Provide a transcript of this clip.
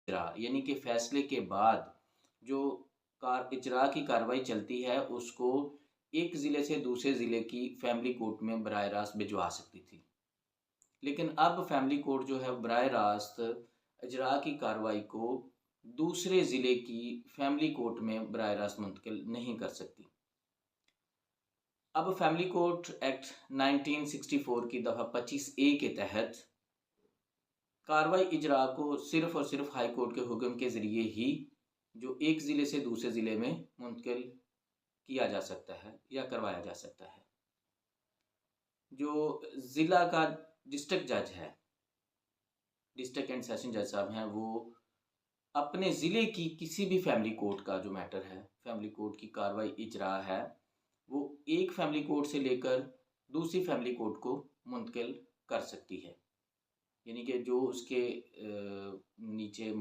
इजरा यानी कि फैसले के बाद जो कार इजरा की कार्रवाई चलती है उसको एक ज़िले से दूसरे ज़िले की फैमिली कोर्ट में बराह रास्त भिजवा सकती थी। लेकिन अब फैमिली कोर्ट जो है बराह रास्त इजरा की कार्रवाई को दूसरे ज़िले की फैमिली कोर्ट में बराह रास्त मुंतकिल नहीं कर सकती। अब फैमिली कोर्ट एक्ट 1964 की दफ़ा 25A के तहत कार्रवाई इजरा को सिर्फ़ और सिर्फ़ हाई कोर्ट के हुक्म के ज़रिए ही जो एक ज़िले से दूसरे ज़िले में मुंतकिल किया जा सकता है या करवाया जा सकता है। जो ज़िला का डिस्ट्रिक्ट जज है, डिस्ट्रिक्ट एंड सेशन जज साहब हैं, वो अपने ज़िले की किसी भी फैमिली कोर्ट का जो मैटर है, फैमिली कोर्ट की कार्रवाई इजरा है, वो एक फैमिली कोर्ट से लेकर दूसरी फैमिली कोर्ट को मुंतकिल कर सकती है। यानी कि जो उसके नीचे